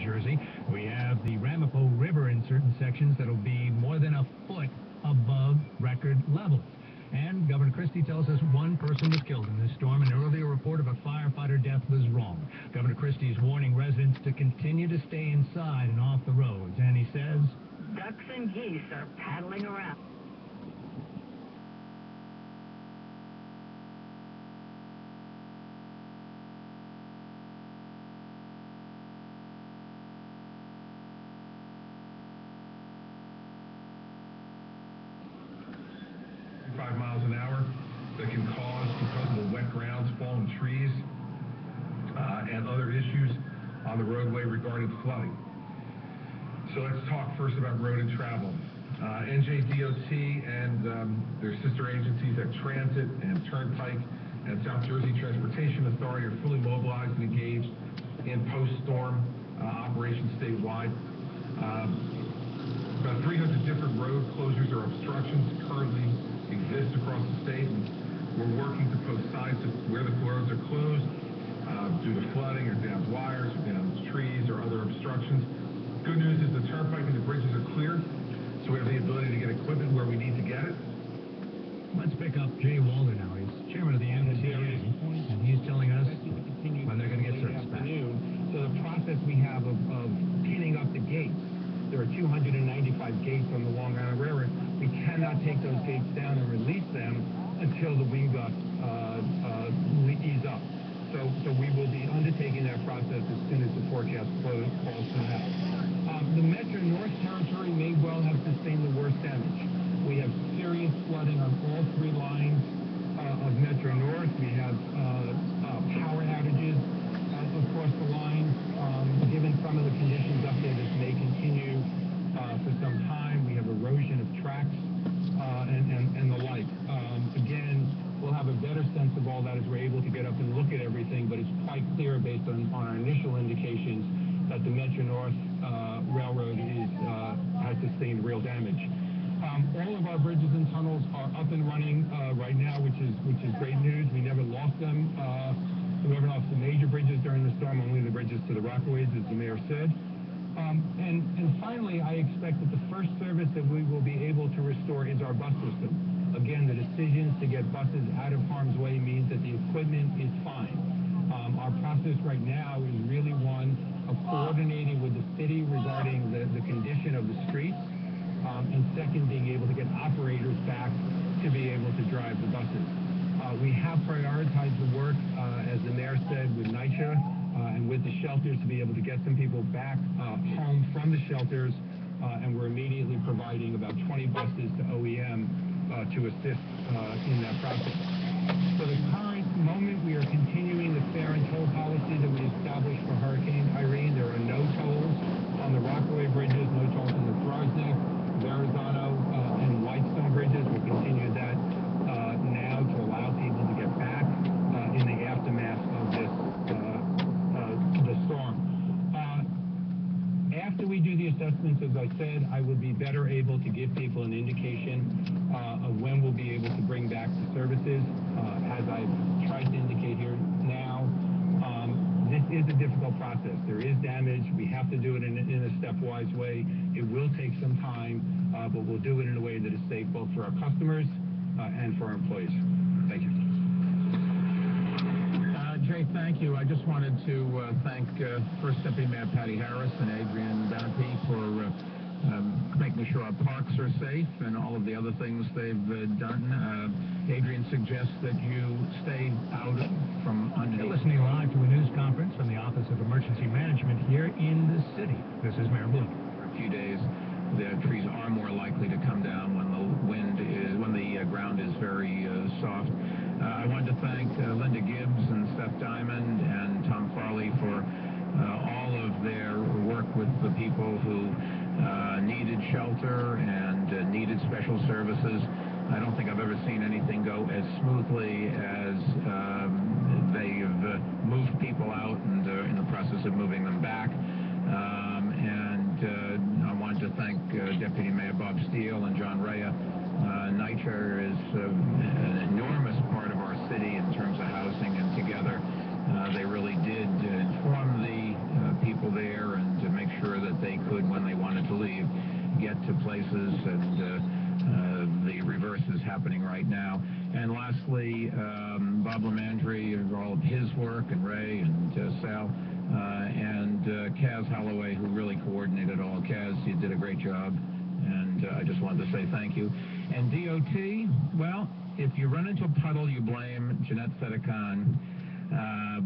Jersey. We have the Ramapo River in certain sections that'll be more than a foot above record levels. And Governor Christie tells us one person was killed in this storm. An earlier report of a firefighter death was wrong. Governor Christie is warning residents to continue to stay inside and off the roads. And he says, ducks and geese are paddling around. Miles an hour that can cause, because of the wet grounds, fallen trees, and other issues on the roadway regarding flooding. So let's talk first about road and travel. NJDOT and their sister agencies at Transit and Turnpike and South Jersey Transportation Authority are fully mobilized and engaged in post-storm operations statewide. About 300 different road closures or obstructions currently exist across the state, and we're working to post signs of where the roads are closed due to flooding or downed wires or downed trees or other obstructions. Good news is the turnpike and the bridges are clear, so we have the ability to get equipment where we need to get it. Let's pick up Jay Walder now. He's chairman of the MTA, and he's telling us when they're going to get service back. So the process we have of pinning up the gates, there are 295 gates on the Long Island Railroad. We cannot take those gates down and release them until the wind gusts ease up. So we will be undertaking that process as soon as the forecast calls for that. The Metro North Territory may well have sustained the worst damage. We have serious flooding on all three lines of Metro North. We have power outages across the lines. Given some of the conditions up there, this may continue for some time. We have erosion of tracks and the like. Again, we'll have a better sense of all that as we're able to get up and look at everything, but it's quite clear based on our initial indications that the Metro North Railroad has sustained real damage. All of our bridges and tunnels are up and running right now, which is great news. We never lost them. We never lost the major bridges during the storm, only the bridges to the Rockaways, as the mayor said. And finally, I expect that the first service that we will be able to restore is our bus system. Again, the decisions to get buses out of harm's way means that the equipment is fine. Our process right now is really one of coordinating with the city regarding the condition of the streets, and second, being able to get operators back to be able to drive the buses. We have prioritized the work, as the mayor said, with NYCHA and with the shelters to be able to get some people back home from the shelters, and we're immediately providing about 20 buses to OEM to assist in that process. For the current moment, we are continuing the fare and toll policy that we established for Hurricane Irene. There are no tolls on the Rockaway bridges, no tolls on the Throgs Neck, Verrazano, and Whitestone bridges. We'll continue that now to allow people to get back in the aftermath of this the storm. After we do the assessments, as I said, I will be better able to give people an indication of when we'll be able to bring back the services. As I've tried to indicate here now, this is a difficult process. There is damage. We have to do it in a stepwise way. It will take some time, but we'll do it in a way that is safe both for our customers and for our employees. Thank you. Jay, thank you. I just wanted to thank First Deputy Mayor Patty Harris and Adrian Dunphy for making sure our parks are safe and all of the other things they've done. Adrian suggests that you stay out from underneath. You're listening live to a news conference from the Office of Emergency Management here in the city. This is Mayor Bloom. For a few days, the trees are more likely to come down when the ground is very soft. I wanted to thank Linda Gibbs and Seth Diamond and Tom Farley for all of their work with the people who needed shelter and needed special services. I don't think I've ever seen anything go as smoothly as they've moved people out and in the process of moving them back. I wanted to thank Deputy Mayor Bob Steele and John Rea. NYCHA is an enormous part of our city in terms of housing, and together they really did inform the people there and to make places, and the reverse is happening right now. And lastly, Bob Lemandry and all of his work, and Ray and Sal, and Kaz Holloway, who really coordinated all. Kaz, you did a great job, and I just wanted to say thank you. And DOT, well, if you run into a puddle, you blame Jeanette Sedekon,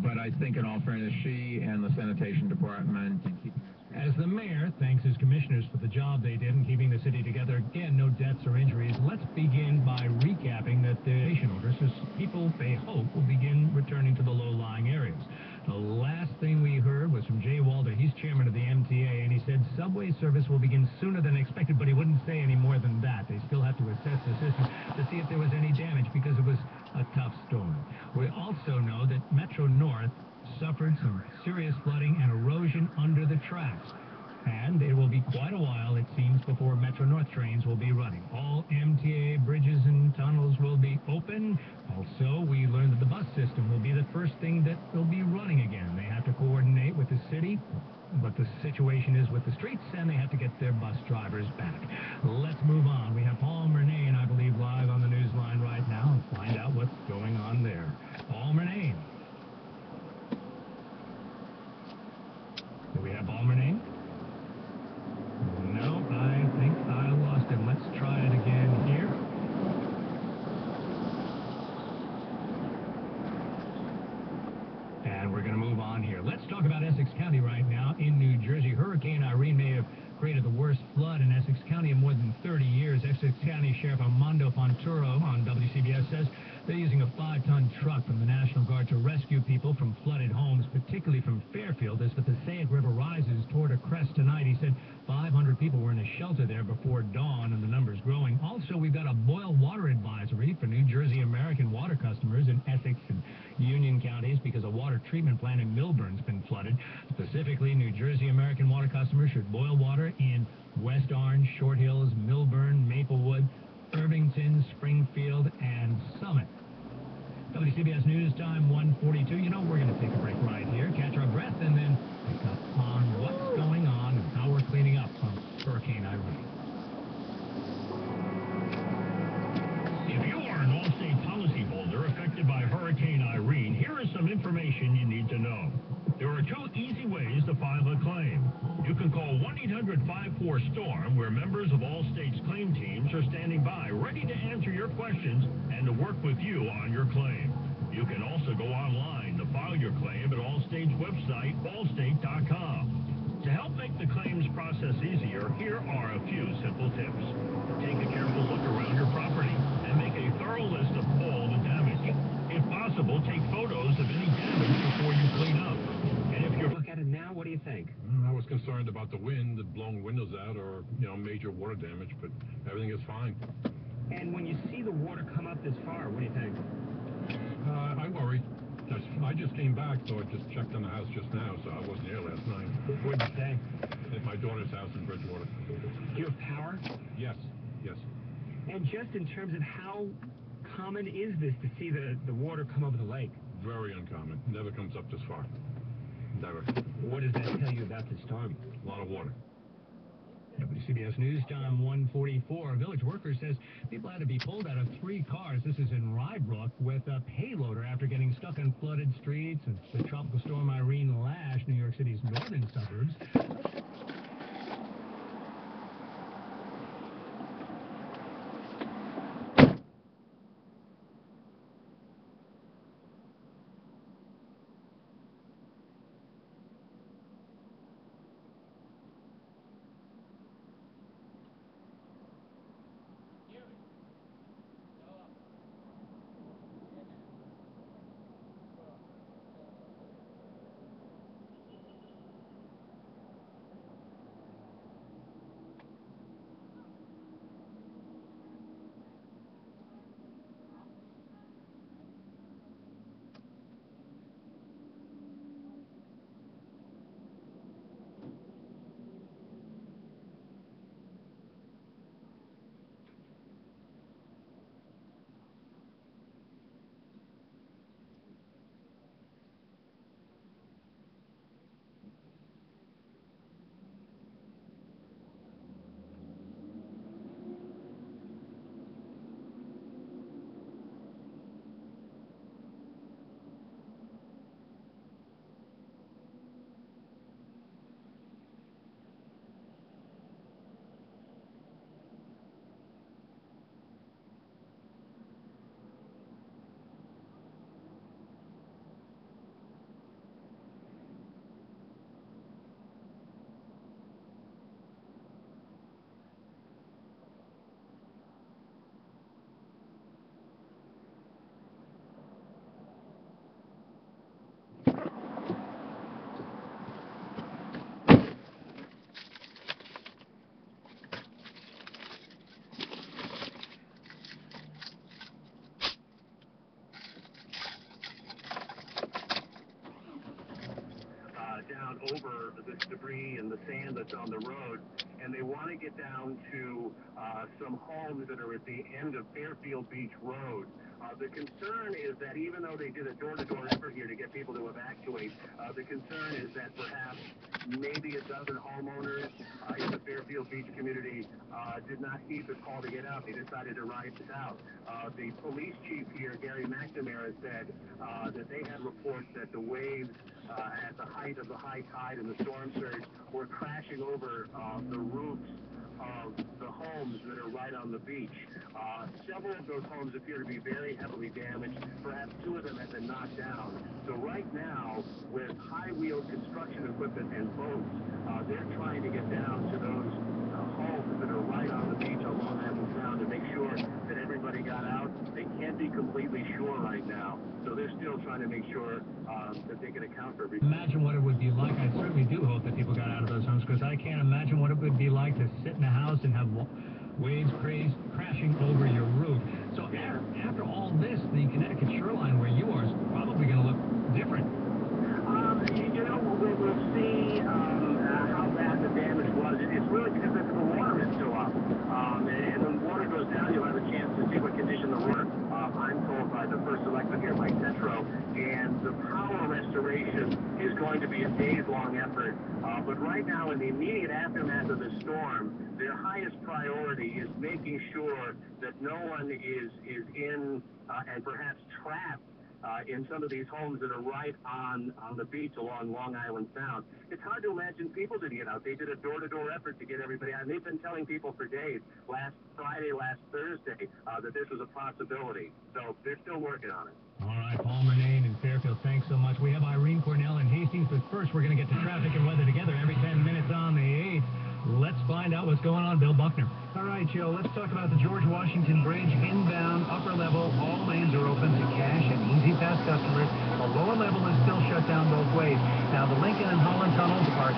but I think in all fairness, she and the sanitation department in keeping our streets. As the mayor thanks his commissioners for the job they did in keeping the city together, again, no deaths or injuries, let's begin by recapping that the nation orders, as people, they hope, will begin returning to the low-lying areas. The last thing we heard was from Jay Walter. He's chairman of the MTA, and he said subway service will begin sooner than expected, but he wouldn't say any more than that. They still have to assess the system to see if there was any damage, because it was a tough storm. We also know that Metro North suffered some serious flooding and erosion under the tracks. And it will be quite a while, it seems, before Metro North trains will be running. All MTA bridges and tunnels will be open. Also, we learned that the bus system will be the first thing that will be running again. They have to coordinate with the city, but the situation is with the streets, and they have to get their bus drivers back. Let's move on. We have Paul Murnane, I believe, live on the news line right now, and find out what's going on there. Paul Murnane. Do we have Paul Murnane? No, I think I lost him. Let's try it again here. And we're going to move on here. Let's talk about Essex County right now in New Jersey. Hurricane Irene may have created the worst flood in Essex County in more than 30 years. Essex County Sheriff Armando Fonturo on WCBS says they're using a 5-ton truck from the National Guard to rescue people from flooded homes, particularly from Fairfield, as the Passaic River rises toward a crest tonight. He said 500 people were in a shelter there before dawn, and the number's growing. Also, we've got a boil water advisory for New Jersey American water customers in Essex and Union counties because a water treatment plant in Millburn's been flooded. Specifically, New Jersey American water customers should boil water in West Orange, Short Hills, Millburn, Maplewood, Irvington, Springfield, and Summit. WCBS News Time 1:42. You know, we're going to take a break right here, catch our breath, and then pick up on what's going on and how we're cleaning up from Hurricane Irene. If you are an Allstate policyholder affected by Hurricane Irene, here is some information you need to know. There are 2 easy ways to file a claim. You can call 1-800-54-STORM, where members of Allstate's claim teams are standing by, ready to answer your questions and to work with you on your claim. You can also go online to file your claim at Allstate's website, allstate.com. To help make the claims process easier, here are a few simple tips. Take a careful look around your property and make a thorough list of all the damage. If possible, take photos of any damage before you clean up. And if you look at it now, what do you think? I was concerned about the wind, blowing windows out, or, major water damage, but everything is fine. And when you see the water come up this far, what do you think? I worry. I just came back, so I just checked on the house just now, so I wasn't here last night. What did you say? At my daughter's house in Bridgewater. Do you have power? Yes. And just in terms of how common is this to see the water come over the lake? Very uncommon. Never comes up this far. Never. What does that tell you about the storm? A lot of water. WCBS News Time 1:44. Village Worker says people had to be pulled out of 3 cars. This is in Rybrook with a payloader after getting stuck on flooded streets. And the Tropical Storm Irene lashed New York City's northern suburbs. down over this debris and the sand that's on the road, and they want to get down to some homes that are at the end of Fairfield Beach Road. The concern is that even though they did a door-to-door effort here to get people to evacuate, the concern is that perhaps maybe a dozen homeowners in the Fairfield Beach community did not heed the call to get out. They decided to ride this out. The police chief here, Gary McNamara, said that they had reports that the waves at the height of the high tide and the storm surge were crashing over the roofs of the homes that are right on the beach. Several of those homes appear to be very heavily damaged. Perhaps two of them have been knocked down. So right now, with high-wheeled construction equipment and boats, they're trying to get down to those homes that are right on the beach on Long Island Sound to make sure that everybody got out. They can't be completely sure right now, so they're still trying to make sure that they can account for everything. Imagine what it would be like. I certainly do hope that people got out of those homes, because I can't imagine what it would be like to sit in a house and have waves crashing over your roof. So after all this, the Connecticut shoreline where you are is probably going to look different. We'll see how bad the damage was. It's really because the water is still up. And when water goes down, you'll have a chance to see what condition the water. I'm told by the first selectman here, Mike Tetro, and the power restoration is going to be a days-long effort. But right now, in the immediate aftermath of the storm, their highest priority is making sure that no one is in and perhaps trapped in some of these homes that are right on the beach along Long Island Sound. It's hard to imagine people didn't get out. They did a door-to-door effort to get everybody out, and they've been telling people for days, last Friday, last Thursday, that this was a possibility. So they're still working on it. All right, Paul Murnane in Fairfield, thanks so much. We have Irene Cornell in Hastings, but first we're going to get to traffic and weather together every 10 minutes on the 8th. Let's find out what's going on. Bill Buckner. All right, Joe, let's talk about the George Washington Bridge inbound, upper level. All lanes are open to cash and Easy Pass customers. The lower level is still shut down both ways. Now, the Lincoln and Holland tunnels are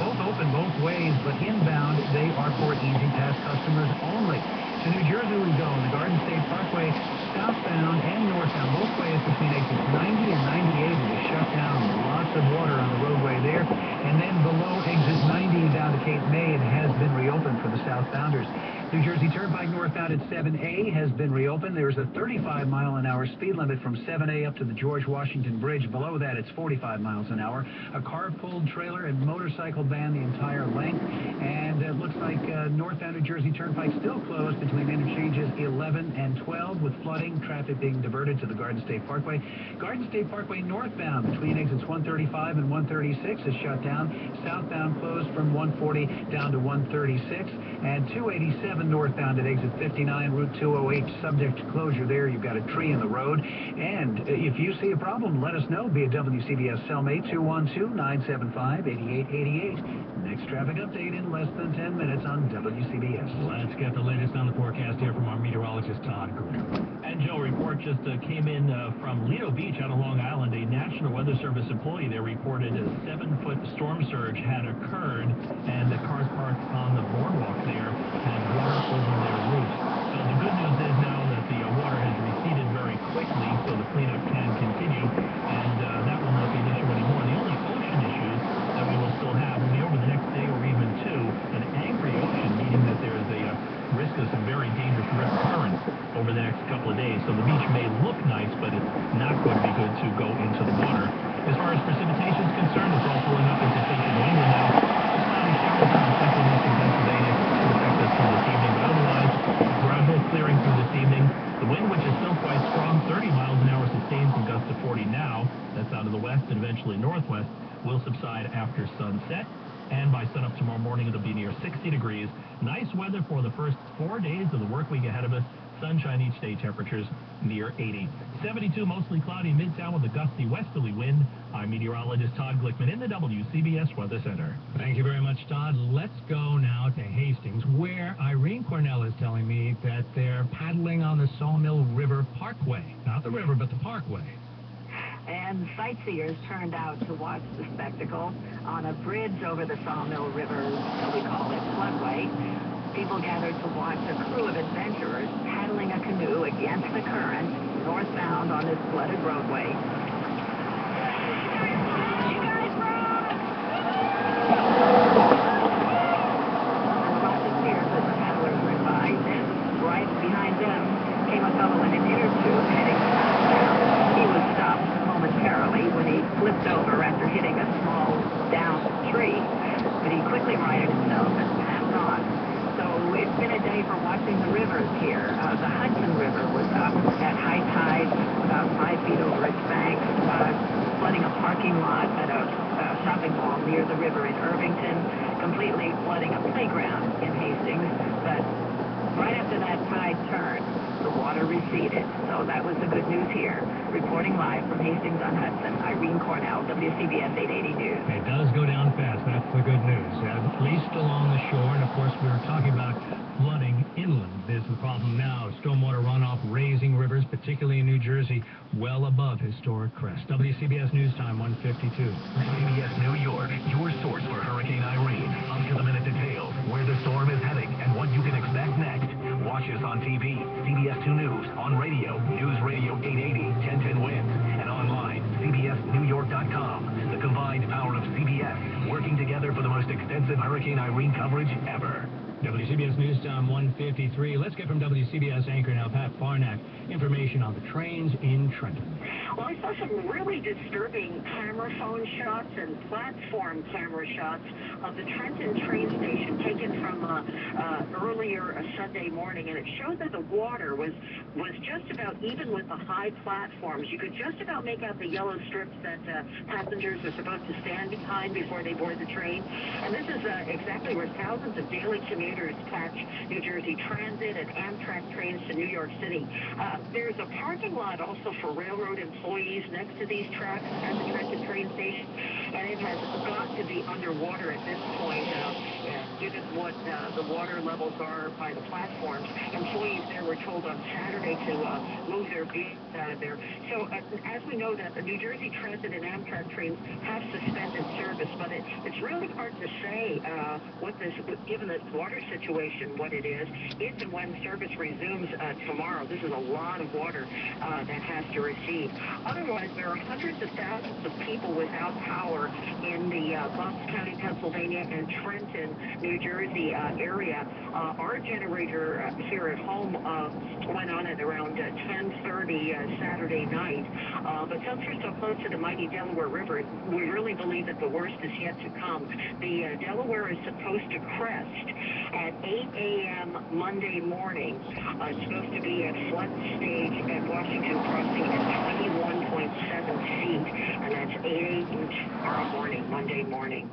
both open both ways, but inbound, they are for Easy Pass customers only. To New Jersey we go. The Garden State Parkway, southbound and northbound, both ways between exits 90 and 98 is shut down. Lots of water on the roadway there. And then below exit 90 down to Cape May, it has been reopened for the southbounders. New Jersey Turnpike northbound at 7A has been reopened. There's a 35-mile-an-hour speed limit from 7A up to the George Washington Bridge. Below that, it's 45 miles an hour. A car-pulled trailer and motorcycle banned the entire length. And it looks like northbound New Jersey Turnpike still closed between interchanges 11 and 12 with flooding. Traffic being diverted to the Garden State Parkway. Garden State Parkway northbound between exits 135 and 136 is shut down. Southbound closed from 140 down to 136. And 287 northbound at exit 59, Route 208, subject to closure there. You've got a tree in the road. And if you see a problem, let us know. Be a WCBS cellmate, 212-975-8888. Next traffic update in less than 10 minutes on WCBS. Let's get the latest on the forecast here from our meteorologist, Todd Green. And Joe, report just came in from Lido Beach out of Long Island. A National Weather Service employee there reported a 7-foot storm surge had occurred, and the cars parked on the boardwalk there had water over their roofs. So the good news is now that the water has receded very quickly, so the cleanup can continue, and that will not be an issue anymore. The only ocean issues that we will still have will be over the next day or even two. An angry ocean, meaning that there is a risk of some very dangerous rip currents over the next couple of days. So the beach may look nice, but it's not going to be good to go into the water. As far as precipitation is concerned, it's all pulling up into central New England now. Cloudy showers in central eastern Pennsylvania to affect us through this evening, but otherwise, gradual clearing through this evening. The wind, which is still quite strong, 30 miles an hour sustained, some gusts to 40 now. That's out of the west and eventually northwest, will subside after sunset. And by sunup tomorrow morning, it'll be near 60 degrees. Nice weather for the first 4 days of the work week ahead of us. Sunshine each day, temperatures near 80. 72, mostly cloudy Midtown with a gusty westerly wind. I'm meteorologist Todd Glickman in the WCBS Weather Center. Thank you very much, Todd. Let's go now to Hastings, where Irene Cornell is telling me that they're paddling on the Sawmill River Parkway. Not the river, but the parkway. And sightseers turned out to watch the spectacle on a bridge over the Sawmill River, so we call it floodway. People gathered to watch a crew of adventurers paddling a canoe against the current northbound on this flooded roadway. You guys day for watching the rivers here. The Hudson River was up at high tide, about 5 feet over its banks, flooding a parking lot at a shopping mall near the river in Irvington, completely flooding a playground in Hastings. But right after that tide turned, the water receded. So that was the good news here. Reporting live from Hastings-on-Hudson, Irene Cornell, WCBS 880 News. It does go down fast. That's the good news. At least along the shore. And, of course, we were talking about flooding inland. Is the problem now. Stormwater runoff raising rivers, particularly in New Jersey, well above historic crest. WCBS News Time, 1:52. CBS New York, your source for Hurricane Irene. Up-to-the-minute details, where the storm is heading, and what you can expect next. Watch us on TV, CBS 2 News, on radio, News Radio 880, 1010 Wins, and online, CBSNewYork.com. The combined power of CBS, working together for the most extensive Hurricane Irene coverage ever. WCBS News Time 1:53. Let's get from WCBS anchor now, Pat Farnack, information on the trains in Trenton. Well, I saw some really disturbing camera phone shots and platform camera shots of the Trenton train station taken from earlier Sunday morning, and it showed that the water was just about even with the high platforms. You could just about make out the yellow strips that passengers are supposed to stand behind before they board the train. And this is exactly where thousands of daily commuters catch New Jersey Transit and Amtrak trains to New York City. There's a parking lot also for railroad employees next to these tracks at the Trenton train station, and it has got to be underwater at this point, given what the water levels are by the platforms. Employees there were told on Saturday to move their vehicles out of there. So as we know that the New Jersey Transit and Amtrak trains have suspended service, but it's really hard to say what this, given the water situation, what it is, if and when service resumes tomorrow. This is a lot of water that has to recede. Otherwise, there are hundreds of thousands of people without power in the Bucks County, Pennsylvania, and Trenton, New Jersey area. Our generator here at home went on at around 10:30 Saturday night. But since we're so close to the mighty Delaware River, we really believe that the worst is yet to come. The Delaware is supposed to crest at 8 a.m. Monday morning. It's supposed to be at flood stage at Washington Crossing at 21.7 feet, and that's 8 a.m. tomorrow morning, Monday morning.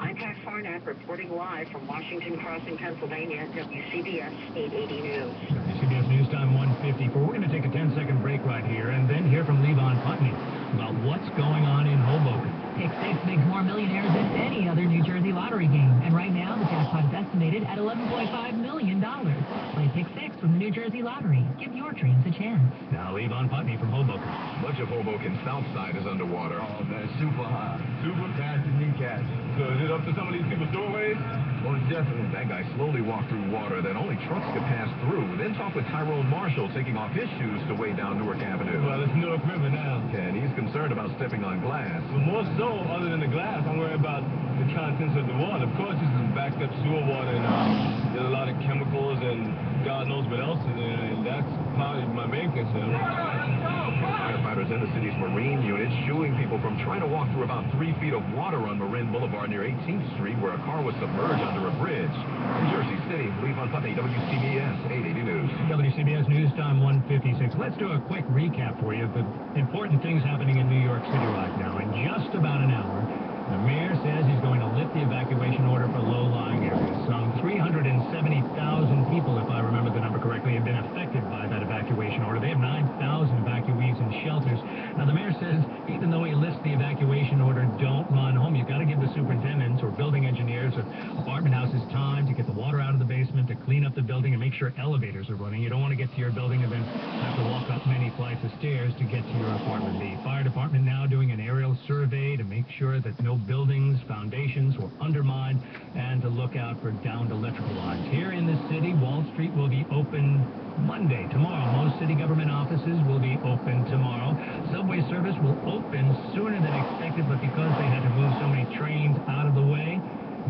I'm Pat Farnack reporting live from Washington Crossing, Pennsylvania, WCBS 880 News. WCBS News Time 1:54. We're going to take a 10-second break right here and then hear from Levon Putney about what's going on in Hoboken. Pick 6 makes more millionaires than any other New Jersey lottery game. And right now, the jackpot is estimated at $11.5 million. Play Pick 6 from the New Jersey Lottery. Give your dreams a chance. Now, Levon Putney from Hoboken. Much of Hoboken's south side is underwater. Oh, man, super high. Super fast and knee catch. So is it up to some of these people's doorways? Well, definitely. That guy slowly walked through water that only trucks could pass through. Then talked with Tyrone Marshall, taking off his shoes to way down Newark Avenue. Well, it's Newark River now. And he's concerned about stepping on glass. But more so, other than the glass, I'm worried about the contents of the water. Of course, this is backed up sewer water, and there's a lot of chemicals and God knows what else is in it, and that's probably my main concern. Firefighters in the city's Marine unit shooing people from trying to walk through about 3 feet of water on Marin Boulevard near 18th Street, where a car was submerged under a bridge. In Jersey City, Levon Putney, WCBS 880 News. WCBS News Time 1:56. Let's do a quick recap for you of the important things happening in New York City right now. In just about an hour, the mayor says he's going to lift the evacuation order for low-lying areas. Some 370,000 people, if I remember the number correctly, have been affected by that evacuation order. They have 9,000 evacuees in shelters. Now, the mayor says even though he lifts the evacuation order, don't run home. You've got to give the superintendents or building engineers or apartment houses time to get the water out of the basement, to clean up the building, and make sure elevators are running. You don't want to get to your building and then have to walk up many flights of stairs to get to your apartment. The fire department now doing an aerial survey to make sure that no buildings, foundations were undermined, and to look out for downed electrical lines. Here in the city, Wall Street will be open Monday, tomorrow. Most city government offices will be open tomorrow. Subway service will open sooner than expected, but because they had to move so many trains out of the way,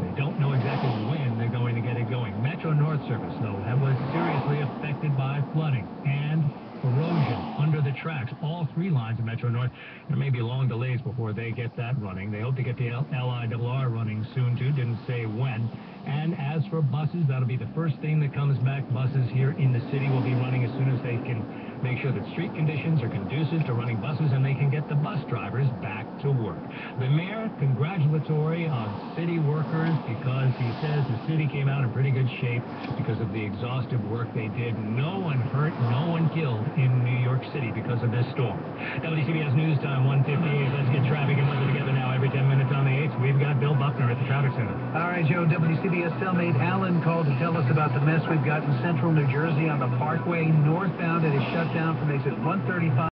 they don't know exactly when they're going to get it going. Metro North service, though, was seriously affected by flooding and erosion under the tracks. All 3 lines of Metro North. There may be long delays before they get that running. They hope to get the LIRR running soon, too. Didn't say when. And as for buses, that'll be the first thing that comes back. Buses here in the city will be running as soon as they can make sure that street conditions are conducive to running buses and they can get the bus drivers back to work. The mayor congratulatory on city workers because he says the city came out in pretty good shape because of the exhaustive work they did. No one hurt, no one killed in New York City because of this storm. WCBS News Time 1:58. Let's get traffic and weather together now. Every 10 minutes on the 8th, we've got Bill Buckner at the Traffic Center. All right, Joe, WCBS cellmate Alan called to tell us about the mess we've got in central New Jersey on the Parkway northbound. It is shut down from exit 135.